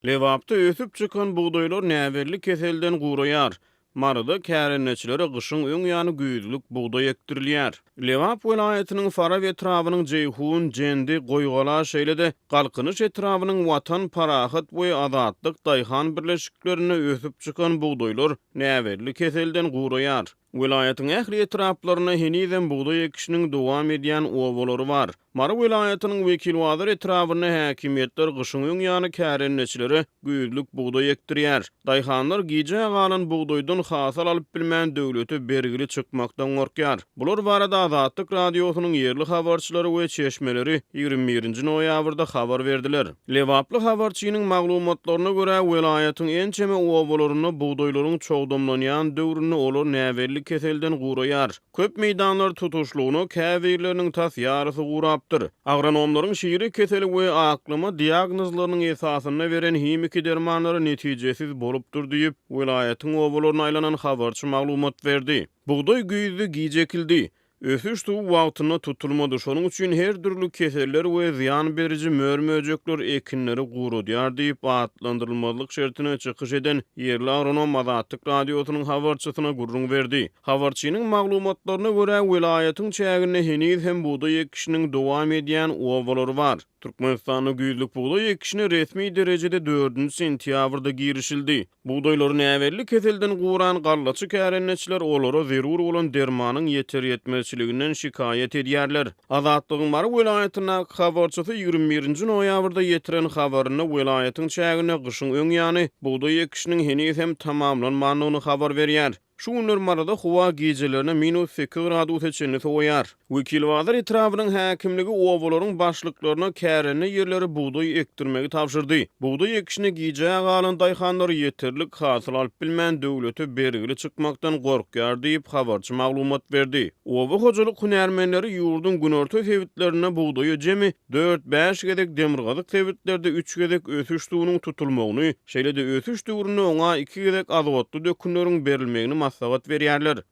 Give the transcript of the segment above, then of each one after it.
Lewapda ösüp çykan buğdaýlar näwerli keselden guraýar. Marada kärenneçilere gyşyň öň ýany güýzlük buğday ekdirilýär. Lewap welaýatynyň Fara we etrawynyň Jeyhun, Jendi, Goýgala şeýle-de Galkynyş etrawynyň Watan, Parahat we Azatlyk daýhan birleşiklerini ösüp çykan buğdaýlar näwerli keselden guraýar. Welaýatyň ähli etraplaryna henizem buğday ekişiniň dowam edýän owalary bar. Mara welaýatynyň wekil wazir etrawyna häkimetler gyşyň öň ýany kärenneçilere güýzlük buğday ekdirýär. Daýhanlar gije galan buğdaýdan hasal alyp bilmän döwleti bergili çykmakdan gorkýar. Bular barada Azatlyk radiosynyň ýerli habarçylary we çeşmeleri 21-nji noýabrda habar berdiler. Lewaply habarçynyň maglumatlaryna görä welaýatyň en çeme owalaryny buğdaýlaryň çogdamlanýan döwrüni olar näwerli keselden guraýar. Köp meýdanlar tutuşlugyny käwirleriniň tas ýarysy gurapdyr. Agronomlaryň şeýri keseli we aklyma diagnozlarynyň esasyna beren himiki dermanlary netijesiz bolupdyr diýip welaýatyň owalaryna aýlanan habarçy maglumat berdi. Buğday güýzü gijekildi. Ösüş tuğ wagtyna tutulmady. Şonuň üçin her türlü keseller we ziýan berici mörmöjekler ekinleri gurudýar diýip atlandyrylmalyk şertine çykyş eden ýerli agronom Azatlyk radiosynyň habarçysyna gurrun berdi. Habarçynyň maglumatlaryna görä welaýatyň çägine heniz hem buğday ekişiniň dowam edýän owalary bar. Türkmenistanyň güýzlük buğday ekişine resmi derejede 4-nji sentýabrda girişildi. Buğdaýlary näwerli keselden guran gallaçy kärenneçiler olara zerur bolan dermanyň ýeter ýetmezçiliginden şikayet edýärler. Azatlygyň Mara welaýatyna habarçysy 21-nji noýabrda ýetiren habaryny welaýatyň çägine gyşyň öň ýany buğday ekişiniň heniz hem tamamlanmanyny habar berýär. Şu günler Marada howa gijelerine -8 gradus çenli soýar. Wekil wazir etrawynyň häkimligi owalaryň başlyklaryna käreni ýerleri buğday ekdirmegi tapşyrdy. Buğday ekişine gije galan daýhanlar ýeterlik hasyl alyp bilmän döwleti bergili çykmakdan gorkýar diýip habarçy maglumat berdi. Owa hojalyk hunärmenleri ýurdun günorta sebitlerine buğdaýy jemi 4-5 gezek demirgazyk sebitlerde 3 gezek ösüş tuğunyň tutulmagyny, şeýle-de ösüş döwrüne oňa 2 gezek azotly dökümleriň berilmegini maslahat berýärler.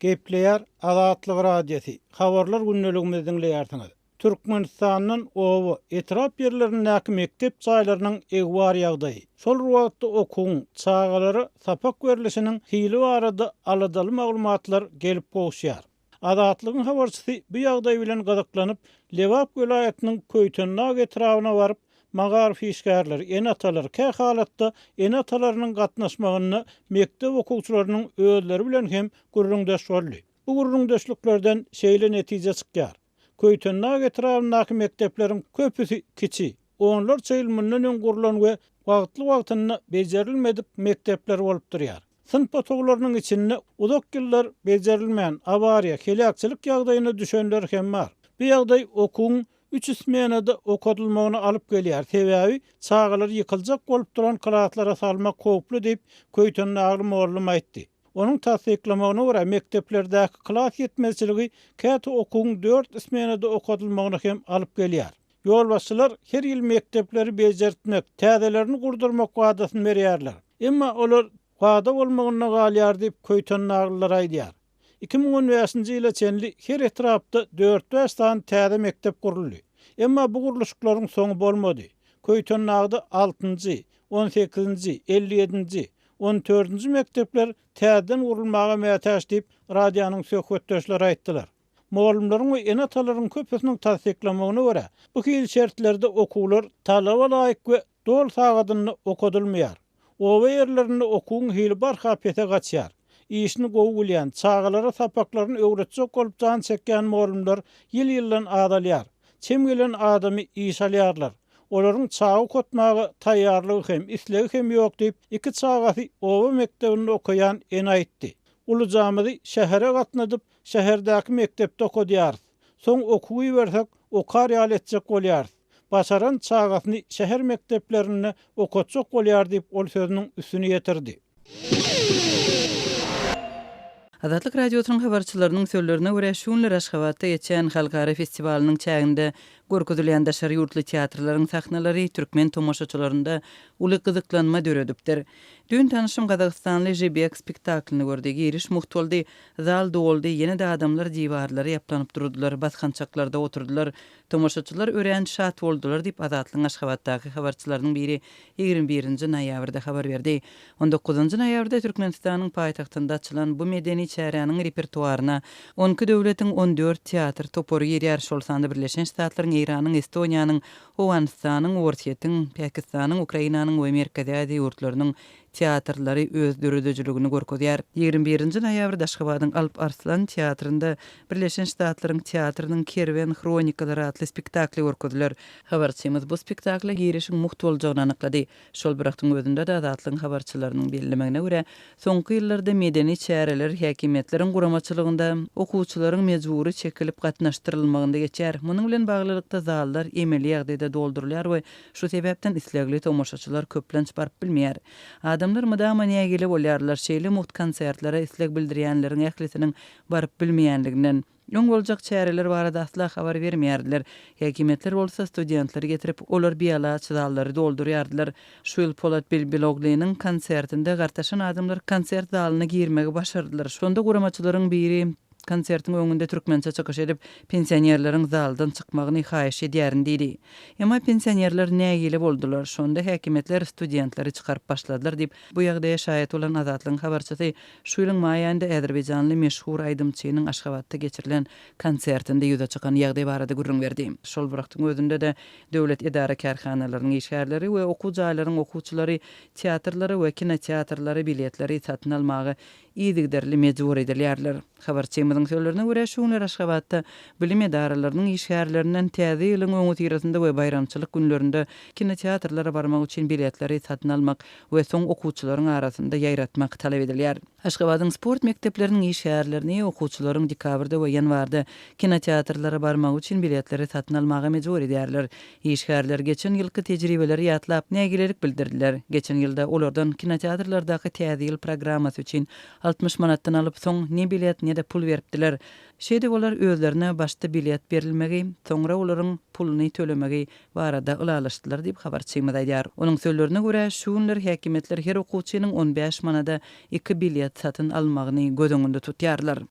Gepleýär Azatlyk radiosi. Habarlar günneligimizden leýärsiňiz. Türkmenistanyň owa etrap ýerleriniň näki mektep çaýlarynyň egwar ýagdaýy. Şol wagtda okuň çağalary sapak berilişiniň hili barada aladaly maglumatlar gelip goşýar. Azatlygyň habarçysy bu ýagdaý bilen gazaklanyp Lewap welaýatynyň Köýtenlag etrawyna baryp magar fişgärler, enatalar, kä halatda enatalarynyň gatnaşmagyny mektep okuwçylarynyň özleri bilen hem gurrundaş boldy. Bu gurrundaşlyklardan şeýle netije çykýar. Köýtenlag etrafyndaky mektepleriň köpüsi kiçi, onlar çaýlmyndan öň gurulan we wagtly bejerilmedik mektepler bolup durýar. Sınıf otoglarynyň içinde uzak ýyllar bejerilmeýän awariýa, helakçylyk ýagdaýyna düşenler hem bar. Bu ýagdaý okuň 3 smenada okudylmagyny alyp gelýär. Sebäbi çağalar ýykyljak bolup duran klasslara salmak howply diýip Köýtenlag mowlum aýtdy. Onun tasdiklamagyna görä mekteplerdäki klass ýetmezçiligi käte okuň 4 smenada okudylmagyny hem alyp gelýär. Ýolbaşçylar her ýyl mektepleri bejertmek, täzelerini gurdurmak wadasyny berýärler. Emma olar wada bolmagyna galýar diýip Köýtenlaglylar aýdýar. 2015-nji ýyla çenli her etrapda 4-5 tan täze mektep guruldy. Emma bu guruluşlaryň soňy bolmady. Köýtenlagda 6-njy, 18-nji, 57-nji, 14-nji mektepler täzeden gurulmaga mätäç diýip radionyň söhbetdeşleri aýtdylar. Mowlumlaryň we enatalaryň köpüsiniň tasdiklamagyna görä, bu hil şertlerde okuwlar talaba laýyk we dol sagadyny okudylmaýar. Owa ýerlerinde okuň hili bar hapete gaçýar. İşini gowy bilýän, çağalara sapaklaryny öwretjek bolup jan çekýän mowlumlar ýyl-ýyldan adalýar. Çem gelen adamy iş alýarlar. Olaryň çağı kotmagy taýýarlygy hem islegi hem ýok diýip iki çağasy owa mektebinde okuyan en aýtdy. Ulu jamydy şähere gatnadyp şäherdäki mektepde okudýar. Soň okuwy bersek okar ýaly etjek bolýar. Başaran çağasyny şäher mekteplerine okutjak bolýar diýip ol sözüniň üstüne ýetirdi. Azatlyk radiosynyň habarçylarynyň sözlerine görä şu günler Aşgabatda geçen halkara festivaliniň çäginde Gorkudylan daşary ýurtly teatrlaryň sahnalary türkmen tomoşaçylarynda uly gyzyklanma döredipdir. Dün tanışym Kazakistanly Jebek spektaklini gördi. Giriş muhtaldy, zal doldy, ýene-de adamlar diwarlary ýaplanyp durdular, baskançaklarda oturdular. Tomoşaçylar ören şat boldular diýip Azatlyň Aşgabatdaky habarçylarynyň biri 21-nji noýabrda habar berdi. 19-njy noýabrda Türkmenistanyň paýtagtynda açylan bu medeni çäräniň repertuaryna 12 döwletiň 14 teatr topory ýerýär. Şol sanda Birleşen Ştatlaryň, Iranyň, Estoniýanyň, Owganistanyň, Orsiýetiň, Pakistanyň, Ukrainanyň we Merkezi Aziýa ýurtlarynyň teatrlary öz döredejligini görkezýär. 21-nji noýabrda Aşgabatyň Alp Arslan teatrynda Birleşen Ştatlaryň teatrynyň Kerwen Kronikalary adly spektakli görkezdiler. Habarçymyz bu spektakle girişiň muhty boljagyny anyklady. Şol biraktyň özünde de Azatlyň habarçylarynyň bellemegine görä, soňky ýyllarda medeni çäreler häkimetleriň guramaçylygynda okuwçylaryň mejbury çekilip gatnaşdyrylmagynda geçer. Munyň bilen baglylykda zallar emeli ýagdaýda doldurulýar we şu sebäpden islegli tomoşaçylar köplenç barıp bilmeýär. Adamlar mydama näme gelip bolýarlar, şeýle muht konsertlere isleg bildirýänleriň ählisiniň barıp bilmeýänliginden Ýöň boljak çäreler barada asla habar bermeýärdiler. Häkimetler bolsa studentlary getirip olar biýala çydallary doldurýardylar. Şu ýyl Polat Bilbiloglynyň konsertinde gartaşan adamlar konsert zalyna girmegi başardylar. Şonda guramaçylaryň biri konsertiň öňünde türkmençe çykyş edip pensionerleriň zaldan çykmagyny haýyş edýärin diýdi. Emma pensionerler nägili boldular. Şonda häkimetler studentlary çykaryp başladylar diýip bu ýagdaýa şaýat bolan Azatlyň habarçysy şu ýylyň maýynda Äzerbeýjanly meşhur aýdymçynyň Aşgabatda geçirilen konsertinde ýüze çykan ýagdaý barada gurrun berdi. Şol biraktyň özünde de döwlet edara karhanalarynyň işgärleri we okuwjylaryň okuwçylary teatrlary we kinoteatrlary biletleri satyn almagy ýygyderli mejbur edilýärler. Habarçymyzyň sözlerine görä şuňlar Aşgabatda bilim edaralarynyň işgärlerinden täze ýylyň öňü tirasynda we bayramçylyk günlerinde kinoteatrlara barmak üçin biletleri satyn almak we soň okuwçylaryň arasynda ýaýratmak talap edilýär. Aşgabatyň sport mekdepleriniň işgärlerini okuwçylaryň dekabrda we ýanwarda kinoteatrlara barmak üçin biletleri satyn almagy mejbur edýärler. Işgärler geçen ýylky tejribeleri ýatlap nägilerik bildirdiler. Geçen ýylda olardan kinoteatrlardaky täze ýyl programmasy üçin 60 manatdan alyp soň ne bilet ne de pul beripdiler. Şeýde bolar özlerine başda bilet berilmegi, soňra olaryň puluny tölemegi barada ulalaşdylar diýip habarçymyz aýdýar. Onuň sözlerine görä şu günler häkimetler her okuwçynyň 15 manada 2 bilet satyn almagyny göz öňünde tutýarlar.